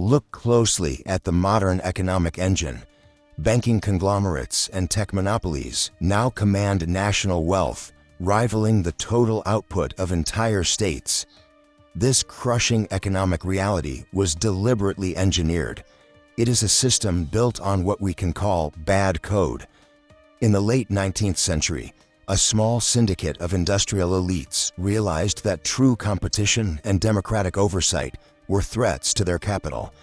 Look closely at the modern economic engine. Banking conglomerates and tech monopolies now command national wealth, rivaling the total output of entire states. This crushing economic reality was deliberately engineered. It is a system built on what we can call bad code. In the late 19th century, a small syndicate of industrial elites realized that true competition and democratic oversight were threats to their capital.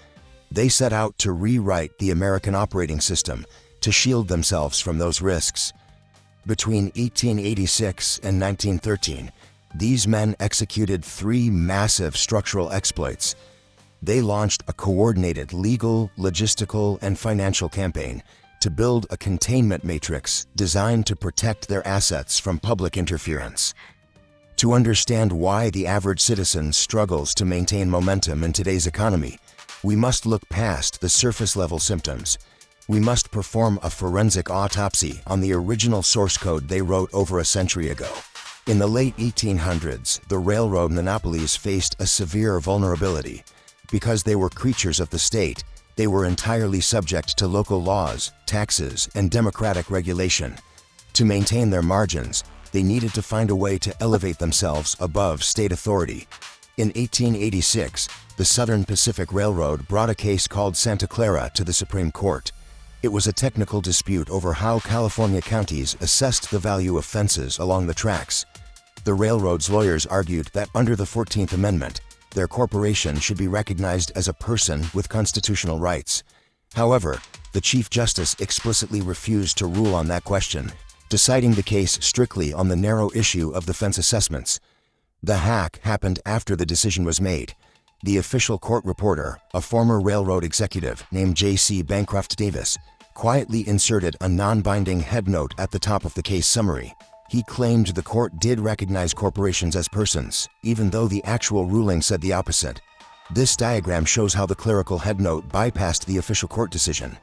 They set out to rewrite the American operating system to shield themselves from those risks. Between 1886 and 1913, these men executed three massive structural exploits. They launched a coordinated legal, logistical, and financial campaign to build a containment matrix designed to protect their assets from public interference. To understand why the average citizen struggles to maintain momentum in today's economy, we must look past the surface-level symptoms. We must perform a forensic autopsy on the original source code they wrote over a century ago. In the late 1800s, the railroad monopolies faced a severe vulnerability. Because they were creatures of the state, they were entirely subject to local laws, taxes, and democratic regulation. To maintain their margins, they needed to find a way to elevate themselves above state authority. In 1886, the Southern Pacific Railroad brought a case called Santa Clara to the Supreme Court. It was a technical dispute over how California counties assessed the value of fences along the tracks. The railroad's lawyers argued that under the 14th Amendment, their corporation should be recognized as a person with constitutional rights. However, the Chief Justice explicitly refused to rule on that question, deciding the case strictly on the narrow issue of the fence assessments. The hack happened after the decision was made. The official court reporter, a former railroad executive named J.C. Bancroft Davis, quietly inserted a non-binding headnote at the top of the case summary. He claimed the court did recognize corporations as persons, even though the actual ruling said the opposite. This diagram shows how the clerical headnote bypassed the official court decision.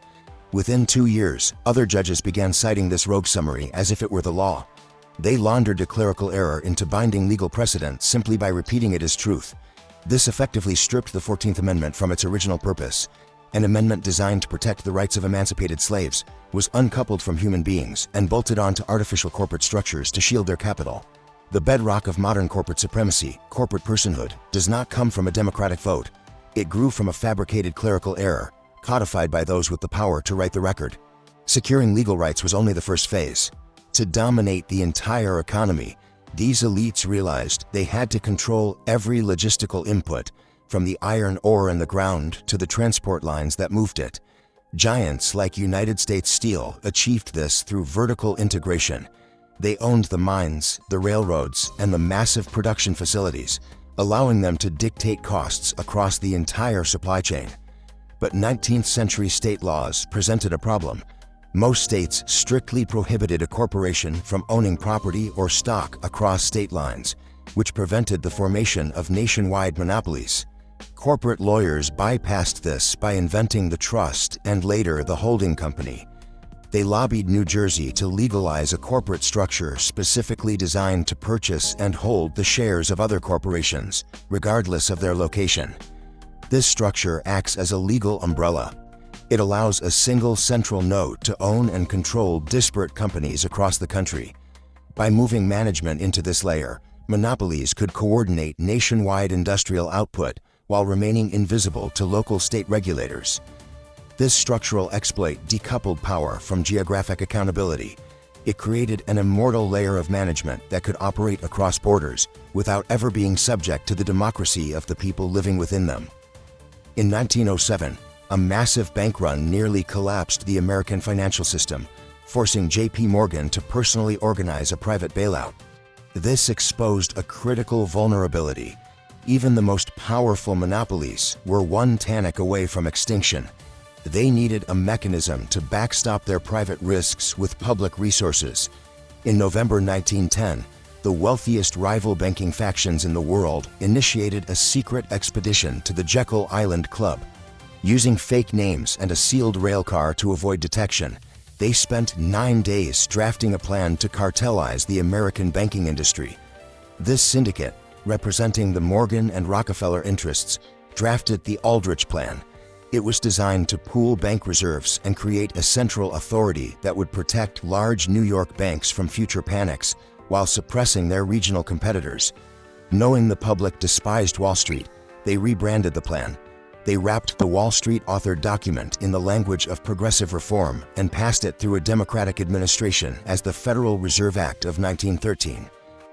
Within 2 years, other judges began citing this rogue summary as if it were the law. They laundered a clerical error into binding legal precedent simply by repeating it as truth. This effectively stripped the 14th Amendment from its original purpose. An amendment designed to protect the rights of emancipated slaves was uncoupled from human beings and bolted onto artificial corporate structures to shield their capital. The bedrock of modern corporate supremacy, corporate personhood, does not come from a democratic vote. It grew from a fabricated clerical error, codified by those with the power to write the record. Securing legal rights was only the first phase. To dominate the entire economy, these elites realized they had to control every logistical input, from the iron ore in the ground to the transport lines that moved it. Giants like United States Steel achieved this through vertical integration. They owned the mines, the railroads, and the massive production facilities, allowing them to dictate costs across the entire supply chain. But 19th century state laws presented a problem. Most states strictly prohibited a corporation from owning property or stock across state lines, which prevented the formation of nationwide monopolies. Corporate lawyers bypassed this by inventing the trust and later the holding company. They lobbied New Jersey to legalize a corporate structure specifically designed to purchase and hold the shares of other corporations, regardless of their location. This structure acts as a legal umbrella. It allows a single central node to own and control disparate companies across the country. By moving management into this layer, monopolies could coordinate nationwide industrial output while remaining invisible to local state regulators. This structural exploit decoupled power from geographic accountability. It created an immortal layer of management that could operate across borders without ever being subject to the democracy of the people living within them. In 1907, a massive bank run nearly collapsed the American financial system, forcing J.P. Morgan to personally organize a private bailout. This exposed a critical vulnerability. Even the most powerful monopolies were one TANIC away from extinction. They needed a mechanism to backstop their private risks with public resources. In November 1910, the wealthiest rival banking factions in the world initiated a secret expedition to the Jekyll Island Club. Using fake names and a sealed railcar to avoid detection, they spent 9 days drafting a plan to cartelize the American banking industry. This syndicate, representing the Morgan and Rockefeller interests, drafted the Aldrich Plan. It was designed to pool bank reserves and create a central authority that would protect large New York banks from future panics while suppressing their regional competitors. Knowing the public despised Wall Street, they rebranded the plan. They wrapped the Wall Street-authored document in the language of progressive reform and passed it through a Democratic administration as the Federal Reserve Act of 1913.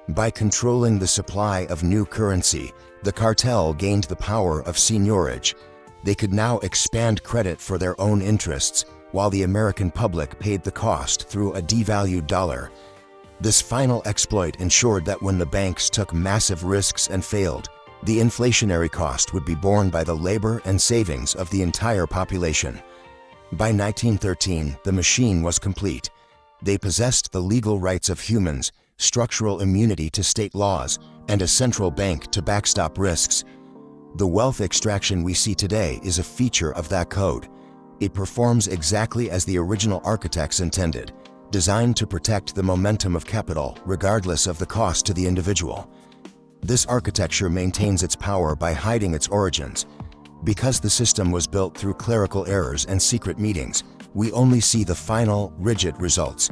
By controlling the supply of new currency, the cartel gained the power of seigniorage. They could now expand credit for their own interests, while the American public paid the cost through a devalued dollar. This final exploit ensured that when the banks took massive risks and failed, the inflationary cost would be borne by the labor and savings of the entire population. By 1913, the machine was complete. They possessed the legal rights of humans, structural immunity to state laws, and a central bank to backstop risks. The wealth extraction we see today is a feature of that code. It performs exactly as the original architects intended, designed to protect the momentum of capital regardless of the cost to the individual. This architecture maintains its power by hiding its origins. Because the system was built through clerical errors and secret meetings, we only see the final, rigid results.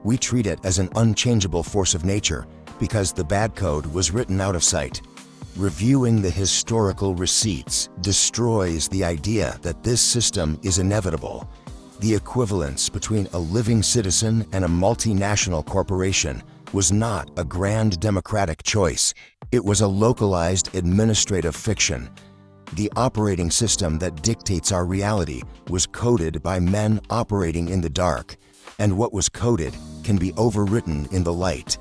We treat it as an unchangeable force of nature because the bad code was written out of sight. Reviewing the historical receipts destroys the idea that this system is inevitable. The equivalence between a living citizen and a multinational corporation was not a grand democratic choice. It was a localized administrative fiction. The operating system that dictates our reality was coded by men operating in the dark, and what was coded can be overwritten in the light.